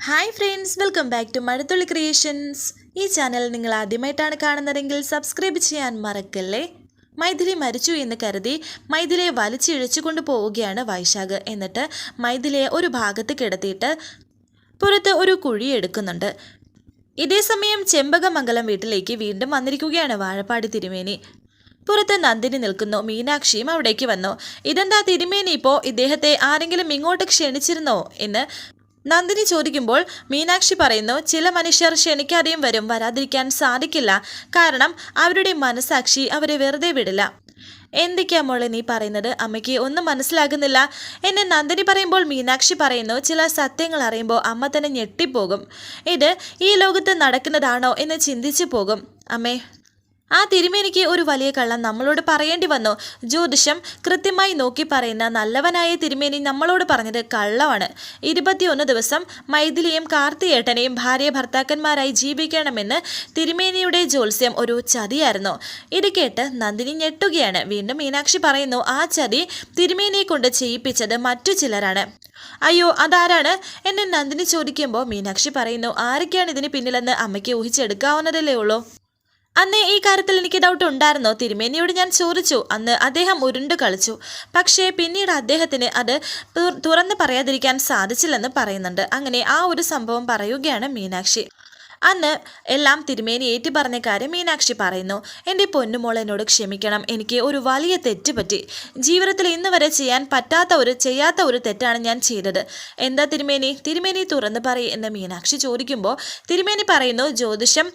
Hi friends, welcome back to Mazhathulli creations. ഈ channel നിങ്ങൾ ആദ്യമായിട്ടാണ് കാണുന്നതെങ്കിൽ സബ്സ്ക്രൈബ് ചെയ്യാൻ മറക്കല്ലേ. മൈഥിലി മരിച്ചു എന്ന് കരുതി മൈഥിലിയെ വലിച്ചിഴച്ചു കൊണ്ട് പോവുകയാണ് വൈശാഖ്. എന്നിട്ട് മൈഥിലിയെ ഒരു ഭാഗത്ത് കിടത്തിയിട്ട് പുറത്ത് ഒരു കുഴി എടുക്കുന്നുണ്ട്. ഇതേസമയം ചെമ്പകമംഗലം വീട്ടിലേക്ക് വീണ്ടും വന്നിരിക്കുകയാണ് വാഴപ്പാടി തിരുമേനി. പുറത്ത് നന്ദിനി നിൽക്കുന്നു. മീനാക്ഷിയും അവിടേക്ക് വന്നു. ഇതെന്താ തിരുമേനി, ഇപ്പോൾ ഇദ്ദേഹത്തെ ആരെങ്കിലും ഇങ്ങോട്ട് ക്ഷണിച്ചിരുന്നോ എന്ന് നന്ദിനി ചോദിക്കുമ്പോൾ മീനാക്ഷി പറയുന്നു, ചില മനുഷ്യർ ക്ഷണിക്കാതെയും വരും, വരാതിരിക്കാൻ സാധിക്കില്ല. കാരണം അവരുടെ മനസാക്ഷി അവരെ വെറുതെ വിടില്ല. എന്തൊക്കെയാ മോളെ നീ പറയുന്നത്? അമ്മയ്ക്ക് ഒന്നും മനസ്സിലാകുന്നില്ല എന്നെ നന്ദിനി പറയുമ്പോൾ മീനാക്ഷി പറയുന്നു, ചില സത്യങ്ങൾ അറിയുമ്പോൾ അമ്മ തന്നെ ഞെട്ടിപ്പോകും. ഇത് ഈ ലോകത്ത് നടക്കുന്നതാണോ എന്ന് ചിന്തിച്ചു പോകും അമ്മേ. ആ തിരുമേനിക്ക് ഒരു വലിയ കള്ളം നമ്മളോട് പറയേണ്ടി വന്നു. ജ്യോതിഷം കൃത്യമായി നോക്കി പറയുന്ന നല്ലവനായ തിരുമേനി നമ്മളോട് പറഞ്ഞത് കള്ളമാണ്. 21 ദിവസം മൈഥിലിയും കാർത്തിയേട്ടനെയും ഭാര്യ ഭർത്താക്കന്മാരായി ജീവിക്കണമെന്ന് തിരുമേനിയുടെ ജ്യോത്സ്യം ഒരു ചതിയായിരുന്നു. ഇത് കേട്ട് നന്ദിനി ഞെട്ടുകയാണ്. വീണ്ടും മീനാക്ഷി പറയുന്നു, ആ ചതി തിരുമേനിയെ കൊണ്ട് ചെയ്യിപ്പിച്ചത് മറ്റു ചിലരാണ്. അയ്യോ, അതാരാണ് എന്നെ നന്ദിനി ചോദിക്കുമ്പോൾ മീനാക്ഷി പറയുന്നു, ആരൊക്കെയാണ് ഇതിന് പിന്നിലെന്ന് അമ്മയ്ക്ക് ഊഹിച്ചെടുക്കാവുന്നതല്ലേ ഉള്ളൂ. അന്ന് ഈ കാര്യത്തിൽ എനിക്ക് ഡൗട്ട് ഉണ്ടായിരുന്നോ? തിരുമേനിയോട് ഞാൻ ചോദിച്ചു. അന്ന് അദ്ദേഹം ഉരുണ്ട് കളിച്ചു. പക്ഷേ പിന്നീട് അദ്ദേഹത്തിന് അത് തുറന്ന് പറയാതിരിക്കാൻ സാധിച്ചില്ലെന്ന് പറയുന്നുണ്ട്. അങ്ങനെ ആ ഒരു സംഭവം പറയുകയാണ് മീനാക്ഷി. അന്ന് എല്ലാം തിരുമേനി ഏറ്റു പറഞ്ഞ കാര്യം മീനാക്ഷി പറയുന്നു. എൻ്റെ പൊന്നുമോൾ എന്നോട് ക്ഷമിക്കണം, എനിക്ക് ഒരു വലിയ തെറ്റ് പറ്റി. ജീവിതത്തിൽ ഇന്ന് വരെ ചെയ്യാത്ത ഒരു തെറ്റാണ് ഞാൻ ചെയ്തത്. എന്താ തിരുമേനി തുറന്നു പറയും എന്ന് മീനാക്ഷി ചോദിക്കുമ്പോൾ തിരുമേനി പറയുന്നു, ജ്യോതിഷം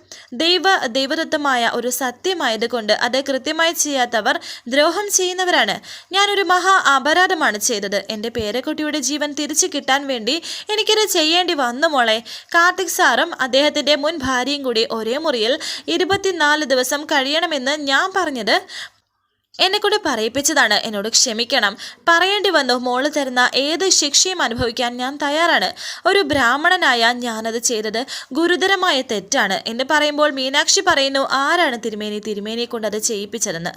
ദൈവദത്തമായ ഒരു സത്യമായത് കൊണ്ട് അത് കൃത്യമായി ചെയ്യാത്തവർ ദ്രോഹം ചെയ്യുന്നവരാണ്. ഞാനൊരു മഹാ അപരാധമാണ് ചെയ്തത്. എൻ്റെ പേരക്കുട്ടിയുടെ ജീവൻ തിരിച്ചു കിട്ടാൻ വേണ്ടി എനിക്കിത് ചെയ്യേണ്ടി വന്നു മോളെ. കാർത്തിക് സാറും അദ്ദേഹത്തിൻ്റെ മുൻ ഭാര്യയും കൂടി ഒരേ മുറിയിൽ 24 ദിവസം കഴിയണമെന്ന് ഞാൻ പറഞ്ഞത് എന്നെക്കൊണ്ട് പറയിപ്പിച്ചതാണ്. എന്നോട് ക്ഷമിക്കണം. പറയേണ്ടി വന്നു. മോള് തരുന്ന ഏത് ശിക്ഷയും അനുഭവിക്കാൻ ഞാൻ തയ്യാറാണ്. ഒരു ബ്രാഹ്മണനായ ഞാനത് ചെയ്തത് ഗുരുതരമായ തെറ്റാണ് എന്ന് പറയുമ്പോൾ മീനാക്ഷി പറയുന്നു, ആരാണ് തിരുമേനിയെ കൊണ്ട് അത് ചെയ്യിപ്പിച്ചതെന്ന്.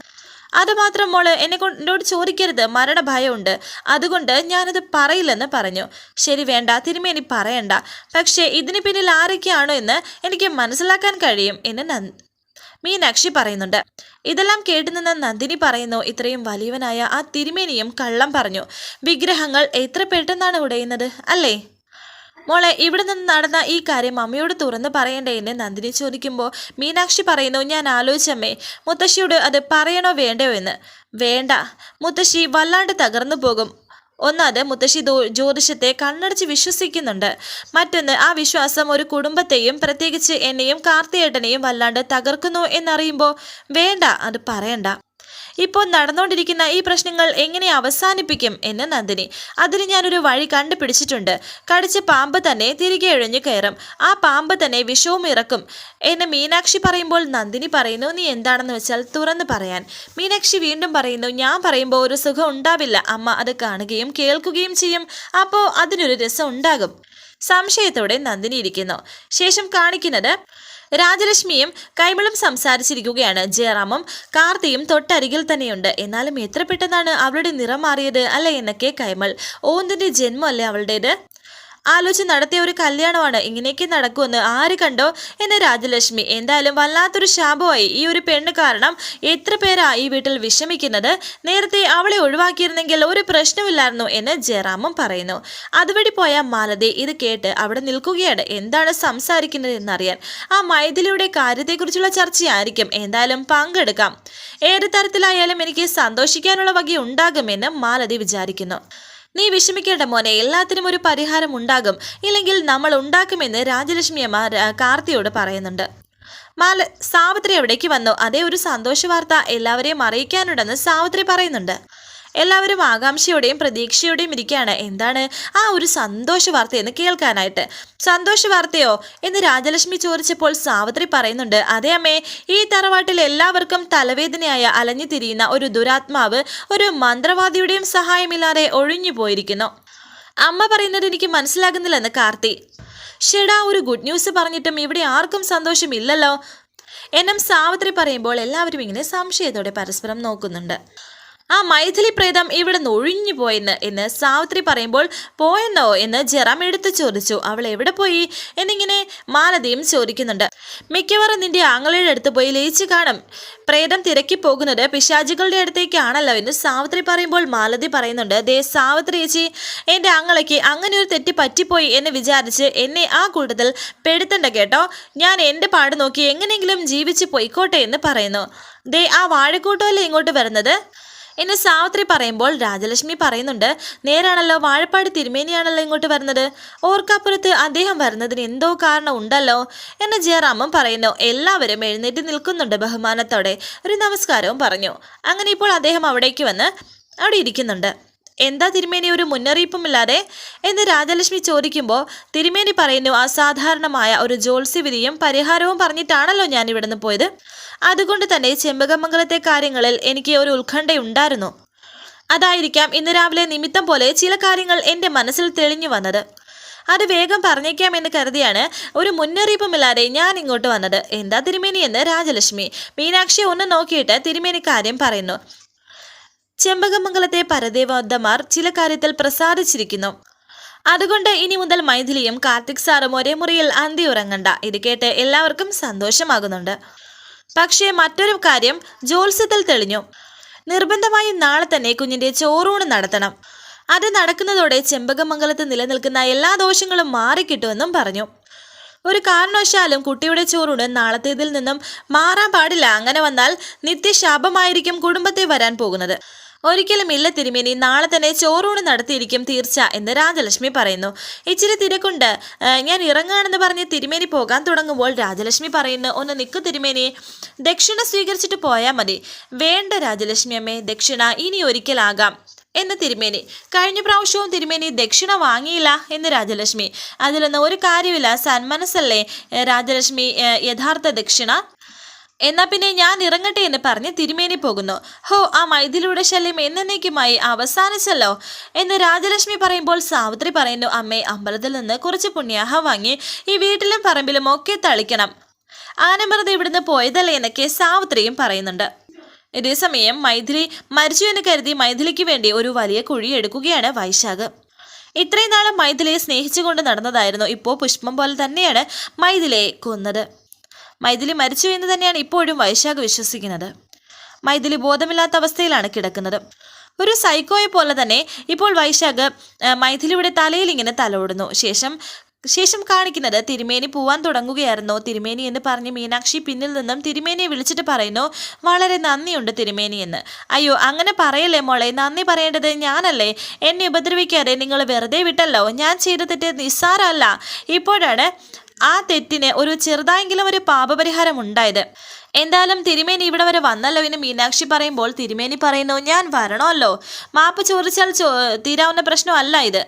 അതുമാത്രം മോള് എന്നോട് ചോദിക്കരുത്, മരണഭയമുണ്ട്, അതുകൊണ്ട് ഞാനത് പറയില്ലെന്ന് പറഞ്ഞു. ശരി, വേണ്ട തിരുമേനി പറയണ്ട. പക്ഷേ ഇതിന് പിന്നിൽ ആരൊക്കെയാണോ എന്ന് എനിക്ക് മനസ്സിലാക്കാൻ കഴിയും എന്ന് മീനാക്ഷി പറയുന്നുണ്ട്. ഇതെല്ലാം കേട്ടുനിന്ന് നന്ദിനി പറയുന്നു, ഇത്രയും വലിയവനായ ആ തിരുമേനിയും കള്ളം പറഞ്ഞു. വിഗ്രഹങ്ങൾ എത്ര പെട്ടെന്നാണ് ഉടയുന്നത് അല്ലേ മോളെ. ഇവിടെ നിന്ന് നടന്ന ഈ കാര്യം അമ്മയോട് തുറന്ന് പറയണ്ടേ എന്ന് നന്ദിനി ചോദിക്കുമ്പോൾ മീനാക്ഷി പറയുന്നു, ഞാൻ ആലോചിച്ചമ്മേ, മുത്തശ്ശിയോട് അത് പറയണോ വേണ്ടയോ എന്ന്. വേണ്ട, മുത്തശ്ശി വല്ലാണ്ട് തകർന്നു പോകും. ഒന്നത്, മുത്തശ്ശി ജ്യോതിഷത്തെ കണ്ണടച്ച് വിശ്വസിക്കുന്നുണ്ട്. മറ്റൊന്ന്, ആ വിശ്വാസം ഒരു കുടുംബത്തെയും പ്രത്യേകിച്ച് എന്നെയും കാർത്തിയേട്ടനെയും വല്ലാണ്ട് തകർക്കുന്നു എന്നറിയുമ്പോൾ വേണ്ട, അത് പറയണ്ട. ഇപ്പോൾ നടന്നുകൊണ്ടിരിക്കുന്ന ഈ പ്രശ്നങ്ങൾ എങ്ങനെ അവസാനിപ്പിക്കും എന്ന് നന്ദിനി. അതിന് ഞാനൊരു വഴി കണ്ടുപിടിച്ചിട്ടുണ്ട്. കടിച്ച പാമ്പ് തന്നെ തിരികെ ഇഴഞ്ഞു കയറും, ആ പാമ്പ് തന്നെ വിഷവും ഇറക്കും എന്ന് മീനാക്ഷി പറയുമ്പോൾ നന്ദിനി പറയുന്നു, നീ എന്താണെന്ന് വെച്ചാൽ തുറന്ന് പറയാൻ. മീനാക്ഷി വീണ്ടും പറയുന്നു, ഞാൻ പറയുമ്പോൾ ഒരു സുഖം ഉണ്ടാവില്ല. അമ്മ അത് കാണുകയും കേൾക്കുകയും ചെയ്യും. അപ്പോൾ അതിനൊരു രസം ഉണ്ടാകും. സംശയത്തോടെ നന്ദിനി ഇരിക്കുന്നു. ശേഷം കാണിക്കുന്നത് രാജലക്ഷ്മിയും കൈമളും സംസാരിച്ചിരിക്കുകയാണ്. ജയറാമും കാർത്തിയും തൊട്ടരികിൽ തന്നെയുണ്ട്. എന്നാലും എത്ര പെട്ടെന്നാണ് അവളുടെ നിറം മാറിയത് അല്ലേ എന്നൊക്കെ കൈമൾ. ഓന്തിന്റെ ജന്മമല്ലേ അവളുടേത്? ആലോചിച്ച് നടത്തിയ ഒരു കല്യാണമാണ്, ഇങ്ങനെയൊക്കെ നടക്കുമെന്ന് ആര് കണ്ടോ എന്ന് രാജലക്ഷ്മി. എന്തായാലും വല്ലാത്തൊരു ശാപമായി ഈ ഒരു പെണ്ണ് കാരണം. എത്ര പേരാ ഈ വീട്ടിൽ വിഷമിക്കുന്നത്. നേരത്തെ അവളെ ഒഴിവാക്കിയിരുന്നെങ്കിൽ ഒരു പ്രശ്നമില്ലായിരുന്നു എന്ന് ജയറാമും പറയുന്നു. അതുവഴി പോയ മാലതി ഇത് കേട്ട് അവിടെ നിൽക്കുകയാണ്. എന്താണ് സംസാരിക്കുന്നത് എന്നറിയാൻ. ആ മൈഥിലിയുടെ കാര്യത്തെക്കുറിച്ചുള്ള ചർച്ചയായിരിക്കും. എന്തായാലും പങ്കെടുക്കാം. ഏത് തരത്തിലായാലും എനിക്ക് സന്തോഷിക്കാനുള്ള വകയുണ്ടാകുമെന്ന് മാലതി വിചാരിക്കുന്നു. നീ വിഷമിക്കേണ്ട മോനെ, എല്ലാത്തിനും ഒരു പരിഹാരം ഉണ്ടാകും. ഇല്ലെങ്കിൽ നമ്മൾ ഉണ്ടാക്കുമെന്ന് രാജലക്ഷ്മി അമ്മ കാർത്തിയോട് പറയുന്നുണ്ട്. സാവിത്രി എവിടേക്ക് വന്നു. അതേ, ഒരു സന്തോഷ വാർത്ത എല്ലാവരെയും അറിയിക്കാനുണ്ടെന്ന് സാവിത്രി പറയുന്നുണ്ട്. എല്ലാവരും ആകാംക്ഷയോടെയും പ്രതീക്ഷയോടെയും ഇരിക്കുകയാണ്. എന്താണ് ആ ഒരു സന്തോഷ വാർത്തയെന്ന് കേൾക്കാനായിട്ട്. സന്തോഷ വാർത്തയോ എന്ന് രാജലക്ഷ്മി ചോദിച്ചപ്പോൾ സാവിത്രി പറയുന്നുണ്ട്, അതേ അമ്മേ, ഈ തറവാട്ടിൽ എല്ലാവർക്കും തലവേദനയായ അലഞ്ഞു തിരിയുന്ന ഒരു ദുരാത്മാവ് ഒരു മന്ത്രവാദിയുടെയും സഹായമില്ലാതെ ഒഴിഞ്ഞു പോയിരിക്കുന്നു. അമ്മ പറയുന്നത് എനിക്ക് മനസ്സിലാകുന്നില്ലെന്ന് കാർത്തി. ഷെടാ, ഒരു ഗുഡ് ന്യൂസ് പറഞ്ഞിട്ടും ഇവിടെ ആർക്കും സന്തോഷമില്ലല്ലോ എന്നും സാവിത്രി പറയുമ്പോൾ എല്ലാവരും ഇങ്ങനെ സംശയത്തോടെ പരസ്പരം നോക്കുന്നുണ്ട്. ആ മൈഥിലി പ്രേതം ഇവിടെ നിന്ന് ഒഴിഞ്ഞു പോയെന്ന് എന്ന് സാവിത്രി പറയുമ്പോൾ പോയെന്നോ എന്ന് ജെറാം എടുത്തു ചോദിച്ചു. അവൾ എവിടെ പോയി എന്നിങ്ങനെ മാലതിയും ചോദിക്കുന്നുണ്ട്. മിക്കവാറും നിന്റെ ആങ്ങളുടെ അടുത്ത് പോയി ലയിച്ചു കാണും. പ്രേതം തിരക്കി പോകുന്നത് പിശാചുകളുടെ അടുത്തേക്കാണല്ലോ എന്ന് സാവിത്രി പറയുമ്പോൾ മാലതി പറയുന്നുണ്ട്. ദേ സാവിത്രി ചേച്ചി, എൻ്റെ ആങ്ങളയ്ക്ക് അങ്ങനെ ഒരു തെറ്റ് പറ്റിപ്പോയി എന്ന് വിചാരിച്ച് എന്നെ ആ കൂട്ടത്തിൽ പെടുത്തണ്ട കേട്ടോ. ഞാൻ എൻ്റെ പാട് നോക്കി എങ്ങനെയെങ്കിലും ജീവിച്ച് പോയിക്കോട്ടെ എന്ന് പറയുന്നു. ദേ ആ വാഴക്കൂട്ടമല്ലേ ഇങ്ങോട്ട് വരുന്നത് എന്ന് സാവിത്രി പറയുമ്പോൾ രാജലക്ഷ്മി പറയുന്നുണ്ട്. നേരാണല്ലോ, വാഴപ്പാട് തിരുമേനിയാണല്ലോ ഇങ്ങോട്ട് വരുന്നത്. ഓർക്കാപ്പുറത്ത് അദ്ദേഹം വരുന്നതിന് എന്തോ കാരണം ഉണ്ടല്ലോ എന്ന് ജയറാമും പറയുന്നു. എല്ലാവരും എഴുന്നേറ്റ് നിൽക്കുന്നുണ്ട് ബഹുമാനത്തോടെ. ഒരു നമസ്കാരവും പറഞ്ഞു. അങ്ങനെ ഇപ്പോൾ അദ്ദേഹം അവിടേക്ക് വന്ന് അവിടെ ഇരിക്കുന്നുണ്ട്. എന്താ തിരുമേനി ഒരു മുന്നറിയിപ്പുമില്ലാതെ എന്ന് രാജലക്ഷ്മി ചോദിക്കുമ്പോൾ തിരുമേനി പറയുന്നു, അസാധാരണമായ ഒരു ജ്യോത്സ്യവിധിയും പരിഹാരവും പറഞ്ഞിട്ടാണല്ലോ ഞാൻ ഇവിടെ നിന്ന് പോയത്. അതുകൊണ്ട് തന്നെ ചെമ്പകമംഗലത്തെ കാര്യങ്ങളിൽ എനിക്ക് ഒരു ഉത്കണ്ഠയുണ്ടായിരുന്നു. അതായിരിക്കാം ഇന്ന് രാവിലെ നിമിത്തം പോലെ ചില കാര്യങ്ങൾ എൻ്റെ മനസ്സിൽ തെളിഞ്ഞു വന്നത്. അത് വേഗം പറഞ്ഞേക്കാമെന്ന് കരുതിയാണ് ഒരു മുന്നറിയിപ്പുമില്ലാതെ ഞാൻ ഇങ്ങോട്ട് വന്നത്. എന്താ തിരുമേനി എന്ന് രാജലക്ഷ്മി. മീനാക്ഷി ഒന്ന് നോക്കിയിട്ട് തിരുമേനി കാര്യം പറയുന്നു. ചെമ്പകമംഗലത്തെ പരദേവതമാർ ചില കാര്യത്തിൽ പ്രസാദിച്ചിരിക്കുന്നു. അതുകൊണ്ട് ഇനി മുതൽ മൈഥിലിയും കാർത്തിക് സാറും ഒരേ മുറിയിൽ അന്തി ഉറങ്ങണ്ട. ഇത് കേട്ട് എല്ലാവർക്കും സന്തോഷമാകുന്നുണ്ട്. പക്ഷേ മറ്റൊരു കാര്യം ജ്യോത്സ്യത്തിൽ തെളിഞ്ഞു. നിർബന്ധമായും നാളെ തന്നെ കുഞ്ഞിന്റെ ചോറൂണ് നടത്തണം. അത് നടക്കുന്നതോടെ ചെമ്പകമംഗലത്ത് നിലനിൽക്കുന്ന എല്ലാ ദോഷങ്ങളും മാറിക്കിട്ടുമെന്നും പറഞ്ഞു. ഒരു കാരണവശാലും കുട്ടിയുടെ ചോറൂണ് നാളത്തേതിൽ നിന്നും മാറാൻ പാടില്ല. അങ്ങനെ വന്നാൽ നിത്യശാപമായിരിക്കും കുടുംബത്തെ വരാൻ പോകുന്നത്. ഒരിക്കലും ഇല്ല തിരുമേനി, നാളെ തന്നെ ചോറൂണ് നടത്തിയിരിക്കും തീർച്ച എന്ന് രാജലക്ഷ്മി പറയുന്നു. ഇച്ചിരി തിരക്കുണ്ട്, ഞാൻ ഇറങ്ങാണെന്ന് പറഞ്ഞ് തിരുമേനി പോകാൻ തുടങ്ങുമ്പോൾ രാജലക്ഷ്മി പറയുന്നു, ഒന്ന് നിൽക്കു തിരുമേനി, ദക്ഷിണ സ്വീകരിച്ചിട്ട് പോയാൽ മതി. വേണ്ട രാജലക്ഷ്മി അമ്മേ, ദക്ഷിണ ഇനി ഒരിക്കലാകാം എന്ന് തിരുമേനി. കഴിഞ്ഞ പ്രാവശ്യവും തിരുമേനി ദക്ഷിണ വാങ്ങിയില്ല എന്ന് രാജലക്ഷ്മി. അതിലൊന്നും ഒരു കാര്യമില്ല, സന്മനസ്സല്ലേ രാജലക്ഷ്മി യഥാർത്ഥ ദക്ഷിണ. എന്നാ പിന്നെ ഞാൻ ഇറങ്ങട്ടെ എന്ന് പറഞ്ഞ് തിരുമേനി പോകുന്നു. ഹോ, ആ മൈഥിലിയുടെ ശല്യം എന്നേക്കുമായി അവസാനിച്ചല്ലോ എന്ന് രാജലക്ഷ്മി പറയുമ്പോൾ സാവിത്രി പറയുന്നു, അമ്മേ അമ്പലത്തിൽ നിന്ന് കുറച്ച് പുണ്യാഹം വാങ്ങി ഈ വീട്ടിലും പറമ്പിലും ഒക്കെ തളിക്കണം. ആനമൃത ഇവിടുന്ന് പോയതല്ലേ എന്നൊക്കെ സാവിത്രിയും പറയുന്നുണ്ട്. ഇതേസമയം മൈഥിലി മരിച്ചു എന്ന് കരുതി മൈഥിലിക്ക് വേണ്ടി ഒരു വലിയ കുഴി എടുക്കുകയാണ് വൈശാഖ്. ഇത്രയും നാളും മൈഥിലിയെ സ്നേഹിച്ചുകൊണ്ട് നടന്നതായിരുന്നു. ഇപ്പോൾ പുഷ്പം പോലെ തന്നെയാണ് മൈഥിലിയെ കൊന്നത്. മൈഥിലി മരിച്ചു എന്ന് തന്നെയാണ് ഇപ്പോഴും വൈശാഖ് വിശ്വസിക്കുന്നത്. മൈഥിലി ബോധമില്ലാത്ത അവസ്ഥയിലാണ് കിടക്കുന്നത്. ഒരു സൈക്കോയെ പോലെ തന്നെ ഇപ്പോൾ വൈശാഖ് മൈഥിലിയുടെ തലയിൽ ഇങ്ങനെ തലോടുന്നു. ശേഷം കാണിക്കുന്നത് തിരുമേനി പോവാൻ തുടങ്ങുകയായിരുന്നു. തിരുമേനി എന്ന് പറഞ്ഞ് മീനാക്ഷി പിന്നിൽ നിന്നും തിരുമേനിയെ വിളിച്ചിട്ട് പറയുന്നു, വളരെ നന്ദിയുണ്ട് തിരുമേനി എന്ന്. അയ്യോ അങ്ങനെ പറയല്ലേ മോളെ, നന്ദി പറയേണ്ടത് ഞാനല്ലേ. എന്നെ ഉപദ്രവിക്കാതെ നിങ്ങൾ വെറുതെ വിട്ടല്ലോ. ഞാൻ ചെയ്ത തെറ്റ് നിസ്സാരമല്ല. ഇപ്പോഴാണ് ആ തെറ്റിന് ഒരു ചെറുതായെങ്കിലും ഒരു പാപപരിഹാരം ഉണ്ടായത്. എന്തായാലും തിരുമേനി ഇവിടെ വരെ വന്നല്ലോ എന്ന് മീനാക്ഷി പറയുമ്പോൾ തിരുമേനി പറയുന്നു, ഞാൻ വരണമല്ലോ. മാപ്പ് ചോദിച്ചാൽ തീരാവുന്ന പ്രശ്നമല്ല ഇത്.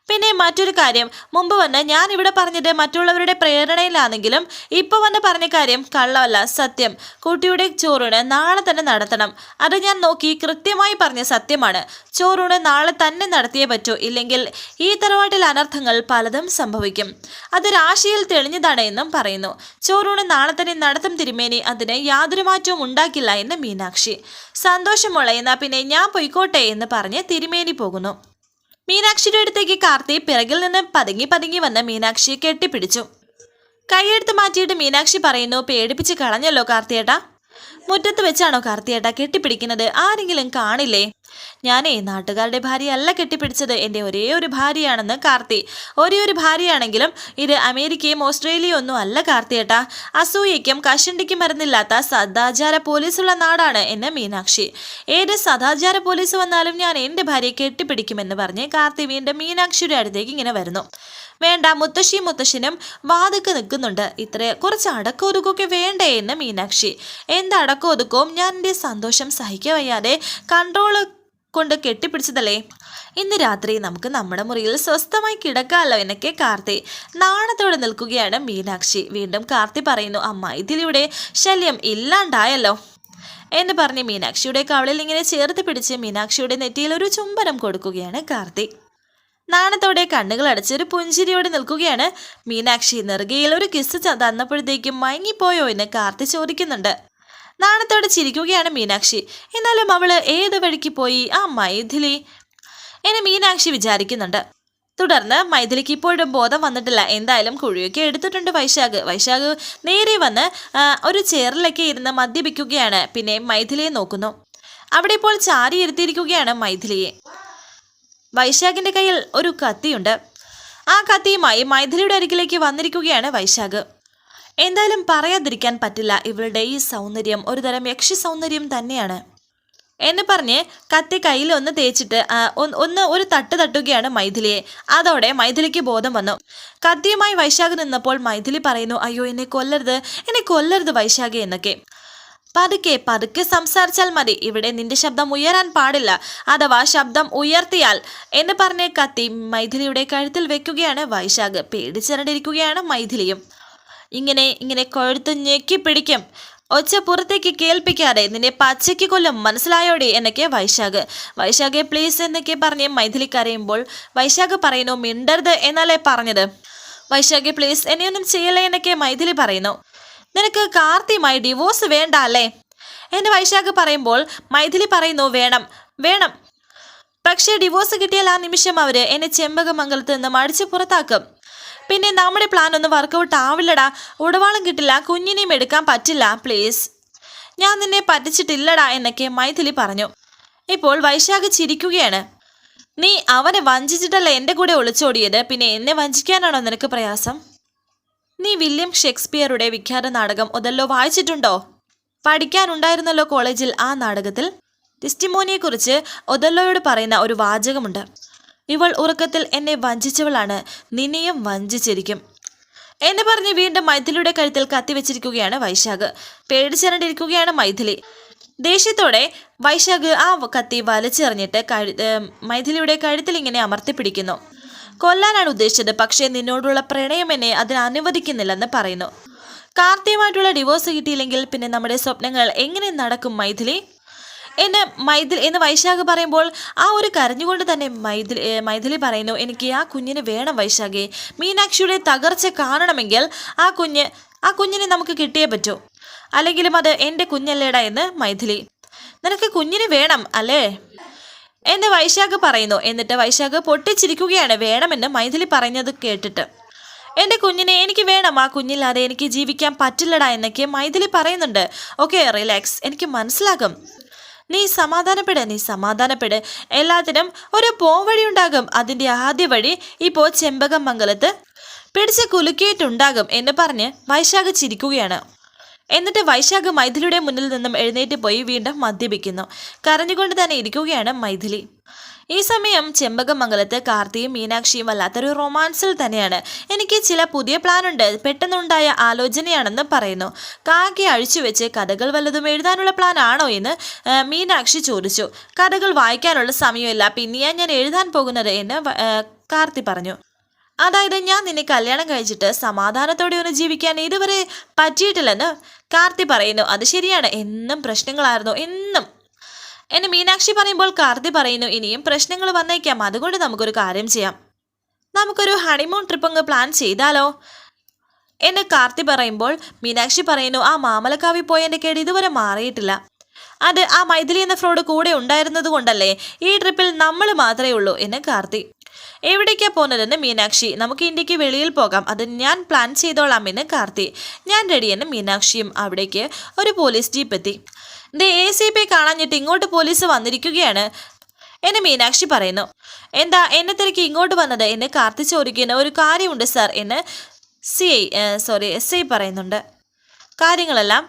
പിന്നെ മറ്റൊരു കാര്യം, മുമ്പ് വന്ന് ഞാൻ ഇവിടെ പറഞ്ഞത് മറ്റുള്ളവരുടെ പ്രേരണയിലാണെങ്കിലും ഇപ്പോൾ വന്ന് പറഞ്ഞ കാര്യം കള്ളമല്ല, സത്യം. കുട്ടിയുടെ ചോറൂണ് നാളെ തന്നെ നടത്തണം. അത് ഞാൻ നോക്കി കൃത്യമായി പറഞ്ഞ സത്യമാണ്. ചോറൂണ് നാളെ തന്നെ നടത്തിയേ പറ്റൂ, ഇല്ലെങ്കിൽ ഈ തറവാട്ടിൽ അനർത്ഥങ്ങൾ പലതും സംഭവിക്കും. അത് രാശിയിൽ തെളിഞ്ഞതാണ് എന്നും പറയുന്നു. ചോറൂണ് നാളെ തന്നെ നടത്തും തിരുമേനി, അതിന് യാതൊരു മാറ്റവും ഉണ്ടാക്കില്ല എന്ന് മീനാക്ഷി. സന്തോഷമുള്ള എന്നാ പിന്നെ ഞാൻ പൊയ്ക്കോട്ടെ എന്ന് പറഞ്ഞ് തിരുമേനി പോകുന്നു. മീനാക്ഷിയുടെ അടുത്തേക്ക് കാർത്തി പിറകിൽ നിന്ന് പതുങ്ങി വന്ന് മീനാക്ഷിയെ കെട്ടിപ്പിടിച്ചു. കൈയെടുത്ത് മാറ്റിയിട്ട് മീനാക്ഷി പറയുന്നു, പേടിപ്പിച്ച് കളഞ്ഞല്ലോ കാർത്തിയേട്ടാ. മുറ്റത്ത് വെച്ചാണോ കാർത്തിയേട്ടാ കെട്ടിപ്പിടിക്കുന്നത്? ആരെങ്കിലും കാണില്ലേ? ഞാനേ നാട്ടുകാരുടെ ഭാര്യയല്ല കെട്ടിപ്പിടിച്ചത്, എൻ്റെ ഒരേ ഒരു ഭാര്യയാണെന്ന് കാർത്തി. ഒരേ ഒരു ഭാര്യയാണെങ്കിലും ഇത് അമേരിക്കയും ഓസ്ട്രേലിയയും ഒന്നും അല്ല കാർത്തിയേട്ടാ. അസൂയയ്ക്കും കഷണ്ടിക്കും മരുന്നില്ലാത്ത സദാചാര പോലീസുള്ള നാടാണ് എന്ന് മീനാക്ഷി. ഏത് സദാചാര പോലീസ് വന്നാലും ഞാൻ എൻ്റെ ഭാര്യയെ കെട്ടിപ്പിടിക്കുമെന്ന് പറഞ്ഞ് കാർത്തി വീണ്ടും മീനാക്ഷിയുടെ അടുത്തേക്ക് ഇങ്ങനെ വരുന്നു. വേണ്ട, മുത്തശ്ശനും വാതൊക്കെ നിൽക്കുന്നുണ്ട്. കുറച്ച് അടക്കമൊതുക്കൊക്കെ വേണ്ടേ എന്ന് മീനാക്ഷി. എന്ത് അടക്കമൊതുക്കവും, ഞാൻ എൻ്റെ സന്തോഷം സഹിക്കവയ്യാതെ കൺട്രോള് കൊണ്ട് കെട്ടിപ്പിടിച്ചതല്ലേ. ഇന്ന് രാത്രി നമുക്ക് നമ്മുടെ മുറിയിൽ സ്വസ്ഥമായി കിടക്കാമല്ലോ എന്നൊക്കെ കാർത്തി നാണത്തോടെ നിൽക്കുകയാണ് മീനാക്ഷി. വീണ്ടും കാർത്തി പറയുന്നു, അമ്മ ഇതിലൂടെ ശല്യം ഇല്ലാണ്ടായല്ലോ എന്ന് പറഞ്ഞ് മീനാക്ഷിയുടെ കവളിൽ ഇങ്ങനെ ചേർത്ത് പിടിച്ച് മീനാക്ഷിയുടെ നെറ്റിയിൽ ഒരു ചുംബനം കൊടുക്കുകയാണ് കാർത്തി. നാണത്തോടെ കണ്ണുകൾ അടച്ച് ഒരു പുഞ്ചിരിയോടെ നിൽക്കുകയാണ് മീനാക്ഷി. നെറുകയിൽ ഒരു കിസ് തന്നപ്പോഴത്തേക്കും മയങ്ങിപ്പോയോ എന്ന് കാർത്തി ചോദിക്കുന്നുണ്ട്. നാണത്തോടെ ചിരിക്കുകയാണ് മീനാക്ഷി. എന്നാലും അവള് ഏത് വഴിക്ക് പോയി ആ മൈഥിലി എന്നെ മീനാക്ഷി വിചാരിക്കുന്നുണ്ട്. തുടർന്ന് മൈഥിലിക്ക് ഇപ്പോഴും ബോധം വന്നിട്ടില്ല. എന്തായാലും കുഴിയൊക്കെ എടുത്തിട്ടുണ്ട് വൈശാഖ് നേരെ വന്ന് ഒരു ചെയറിലൊക്കെ ഇരുന്ന് മദ്യപിക്കുകയാണ്. പിന്നെ മൈഥിലിയെ നോക്കുന്നു. അവിടെ ഇപ്പോൾ ചാരി ഇരുത്തിയിരിക്കുകയാണ് മൈഥിലിയെ. വൈശാഖിന്റെ കയ്യിൽ ഒരു കത്തിയുണ്ട്. ആ കത്തിയുമായി മൈഥിലിയുടെ അരികിലേക്ക് വന്നിരിക്കുകയാണ് വൈശാഖ്. എന്തായാലും പറയാതിരിക്കാൻ പറ്റില്ല, ഇവളുടെ ഈ സൗന്ദര്യം ഒരുതരം യക്ഷി സൗന്ദര്യം തന്നെയാണ് എന്ന് പറഞ്ഞ് കത്തി കയ്യിൽ ഒന്ന് തേച്ചിട്ട് ഒരു തട്ടുകയാണ് മൈഥിലിയെ. അതോടെ മൈഥിലിക്ക് ബോധം വന്നു. കത്തിയുമായി വൈശാഖ് നിന്നപ്പോൾ മൈഥിലി പറയുന്നു, അയ്യോ എന്നെ കൊല്ലരുത് വൈശാഖ് എന്നൊക്കെ. പതുക്കെ സംസാരിച്ചാൽ മതി, ഇവിടെ നിന്റെ ശബ്ദം ഉയരാൻ പാടില്ല, അഥവാ ശബ്ദം ഉയർത്തിയാൽ എന്ന് പറഞ്ഞ് കത്തി മൈഥിലിയുടെ കഴുത്തിൽ വെക്കുകയാണ് വൈശാഖ്. പേടിച്ചിരണ്ടിരിക്കുകയാണ് മൈഥിലിയും. ഇങ്ങനെ കഴുത്ത് ഞെക്കി പിടിക്കും, ഒച്ച പുറത്തേക്ക് കേൾപ്പിക്കാതെ നിന്നെ പച്ചയ്ക്ക് കൊല്ലും, മനസ്സിലായോടെ എന്നൊക്കെ വൈശാഖെ പ്ലീസ് എന്നൊക്കെ പറഞ്ഞ് മൈഥിലി കരയുമ്പോൾ വൈശാഖ് പറയുന്നു, മിണ്ടരുത് എന്നല്ലേ പറഞ്ഞത്, വൈശാഖെ പ്ലീസ് എന്നെയൊന്നും ചെയ്യല്ലേ എന്നൊക്കെ മൈഥിലി പറയുന്നു. നിനക്ക് കാർത്തിയുമായി ഡിവോഴ്സ് വേണ്ട അല്ലേ എന്ന് വൈശാഖ് പറയുമ്പോൾ മൈഥിലി പറയുന്നു, വേണം, പക്ഷേ ഡിവോഴ്സ് കിട്ടിയാൽ ആ നിമിഷം അവര് എന്നെ ചെമ്പകമംഗലത്ത് നിന്ന് അടിച്ച് പുറത്താക്കും. പിന്നെ നമ്മുടെ പ്ലാൻ ഒന്നും വർക്കൗട്ട് ആവില്ലടാ, ഉടവാളം കിട്ടില്ല, കുഞ്ഞിനെയും എടുക്കാൻ പറ്റില്ല, പ്ലീസ്, ഞാൻ നിന്നെ പറ്റിച്ചിട്ടില്ലടാ എന്നൊക്കെ മൈഥിലി പറഞ്ഞു. ഇപ്പോൾ വൈശാഖ് ചിരിക്കുകയാണ്. നീ അവനെ വഞ്ചിച്ചിട്ടല്ല എൻ്റെ കൂടെ ഒളിച്ചോടിയത്, പിന്നെ എന്നെ വഞ്ചിക്കാനാണോ നിനക്ക് പ്രയാസം? നീ വില്യം ഷേക്സ്പിയറുടെ വിഖ്യാത നാടകം ഒതല്ലോ വായിച്ചിട്ടുണ്ടോ? പഠിക്കാനുണ്ടായിരുന്നല്ലോ കോളേജിൽ. ആ നാടകത്തിൽ ടെസ്റ്റിമോനിയെക്കുറിച്ച് ഒതല്ലോയോട് പറയുന്ന ഒരു വാചകമുണ്ട്, ഇവൾ ഉറക്കത്തിൽ എന്നെ വഞ്ചിച്ചവളാണ്, നിന്നെയും വഞ്ചിച്ചിരിക്കും എന്ന് പറഞ്ഞ് വീണ്ടും മൈഥിലിയുടെ കഴുത്തിൽ കത്തിവെച്ചിരിക്കുകയാണ് വൈശാഖ്. പേടിച്ചിരണ്ടിരിക്കുകയാണ് മൈഥിലി. ദേഷ്യത്തോടെ വൈശാഖ് ആ കത്തി വലിച്ചെറിഞ്ഞിട്ട് മൈഥിലിയുടെ കഴുത്തിൽ ഇങ്ങനെ അമർത്തിപ്പിടിക്കുന്നു. കൊല്ലാനാണ് ഉദ്ദേശിച്ചത്, പക്ഷേ നിന്നോടുള്ള പ്രണയം എന്നെ അതിന് അനുവദിക്കുന്നില്ലെന്ന് പറയുന്നു. കാർത്തിയുമായിട്ടുള്ള ഡിവോഴ്സ് കിട്ടിയില്ലെങ്കിൽ പിന്നെ നമ്മുടെ സ്വപ്നങ്ങൾ എങ്ങനെ നടക്കും മൈഥിലി എന്ന് വൈശാഖ് പറയുമ്പോൾ ആ ഒരു കരഞ്ഞുകൊണ്ട് തന്നെ മൈഥിലി പറയുന്നു, എനിക്ക് ആ കുഞ്ഞിനെ വേണം വൈശാഖെ, മീനാക്ഷിയുടെ തകർച്ച കാണണമെങ്കിൽ ആ കുഞ്ഞിനെ നമുക്ക് കിട്ടിയേ പറ്റൂ, അല്ലെങ്കിലും അത് എൻ്റെ കുഞ്ഞല്ലേടാ എന്ന് മൈഥിലി. നിനക്ക് കുഞ്ഞിനെ വേണം അല്ലേ എന്ന് വൈശാഖ് പറയുന്നു. എന്നിട്ട് വൈശാഖ് പൊട്ടിച്ചിരിക്കുകയാണ്. വേണമെന്ന് മൈഥിലി പറയുന്നത് കേട്ടിട്ട്. എൻ്റെ കുഞ്ഞിനെ എനിക്ക് വേണം, ആ കുഞ്ഞില്ലാതെ എനിക്ക് ജീവിക്കാൻ പറ്റില്ലടാ എന്നൊക്കെ മൈഥിലി പറയുന്നുണ്ട്. ഓക്കെ റിലാക്സ്, എനിക്ക് മനസ്സിലാകും, നീ സമാധാനപ്പെട്, എല്ലാത്തിനും ഒരു പോംവഴി ഉണ്ടാകും. അതിൻ്റെ ആദ്യ വഴി ഇപ്പോൾ ചെമ്പകമംഗലത്ത് പിടിച്ച് കുലുക്കിയിട്ടുണ്ടാകും എന്ന് പറഞ്ഞ് വൈശാഖ് ചിരിക്കുകയാണ്. എന്നിട്ട് വൈശാഖ് മൈഥിലിയുടെ മുന്നിൽ നിന്നും എഴുന്നേറ്റ് പോയി വീണ്ടും മദ്യപിക്കുന്നു. കരഞ്ഞുകൊണ്ട് തന്നെ ഇരിക്കുകയാണ് മൈഥിലി. ഈ സമയം ചെമ്പകമംഗലത്ത് കാർത്തിയും മീനാക്ഷിയും വല്ലാത്തൊരു റൊമാൻസിൽ തന്നെയാണ്. എനിക്ക് ചില പുതിയ പ്ലാനുണ്ട്, പെട്ടെന്നുണ്ടായ ആലോചനയാണെന്ന് പറയുന്നു. കാക്കി അഴിച്ചുവെച്ച് കഥകൾ വല്ലതും എഴുതാനുള്ള പ്ലാൻ ആണോ എന്ന് മീനാക്ഷി ചോദിച്ചു. കഥകൾ വായിക്കാനുള്ള സമയമില്ല, പിന്നെയാ ഞാൻ എഴുതാൻ പോകുന്നത് എന്ന് കാർത്തി പറഞ്ഞു. അതായത് ഞാൻ നിന്നെ കല്യാണം കഴിച്ചിട്ട് സമാധാനത്തോടെ ഒന്ന് ജീവിക്കാൻ ഇതുവരെ പറ്റിയിട്ടില്ലെന്ന് കാർത്തി പറയുന്നു. അത് ശരിയാണ്, എന്നും പ്രശ്നങ്ങളായിരുന്നു എന്ന് മീനാക്ഷി പറയുമ്പോൾ കാർത്തി പറയുന്നു, ഇനിയും പ്രശ്നങ്ങൾ വന്നേക്കാം, അതുകൊണ്ട് നമുക്കൊരു കാര്യം ചെയ്യാം, നമുക്കൊരു ഹണിമൂൺ ട്രിപ്പ് അങ്ങ് പ്ലാൻ ചെയ്താലോ എന്ന് കാർത്തി പറയുമ്പോൾ മീനാക്ഷി പറയുന്നു, ആ മാമലക്കാവിൽ പോയതിൻ്റെ കേട് ഇതുവരെ മാറിയിട്ടില്ല, അത് ആ മൈഥിലി എന്ന ഫ്രോഡ് കൂടെ ഉണ്ടായിരുന്നത് കൊണ്ടല്ലേ, ഈ ട്രിപ്പിൽ നമ്മൾ മാത്രമേ ഉള്ളൂ എന്ന് കാർത്തി. എവിടേക്കാ പോകുന്നതെന്ന് മീനാക്ഷി. നമുക്ക് ഇന്ത്യക്ക് വെളിയിൽ പോകാം, അത് ഞാൻ പ്ലാൻ ചെയ്തോളാം എന്ന് കാർത്തി. ഞാൻ റെഡിയെന്ന് മീനാക്ഷിയും. അവിടേക്ക് ഒരു പോലീസ് ജീപ്പ് എത്തി. ACP കാണാഞ്ഞിട്ട് ഇങ്ങോട്ട് പോലീസ് വന്നിരിക്കുകയാണ് എന്ന് മീനാക്ഷി പറയുന്നു. എന്താ എന്നെ തിരക്കി ഇങ്ങോട്ട് വന്നത് എന്ന് കാർത്തി ചോദിക്കുന്ന. ഒരു കാര്യമുണ്ട് സാർ എന്ന് SI പറയുന്നുണ്ട്. കാര്യങ്ങളെല്ലാം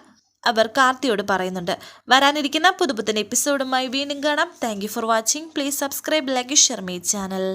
അവർ കാർത്തിയോട് പറയുന്നുണ്ട്. വരാനിരിക്കുന്ന പുതുപുത്തൻ എപ്പിസോഡുമായി വീണ്ടും കാണാം. Thank you for watching. Please subscribe, like, share my channel.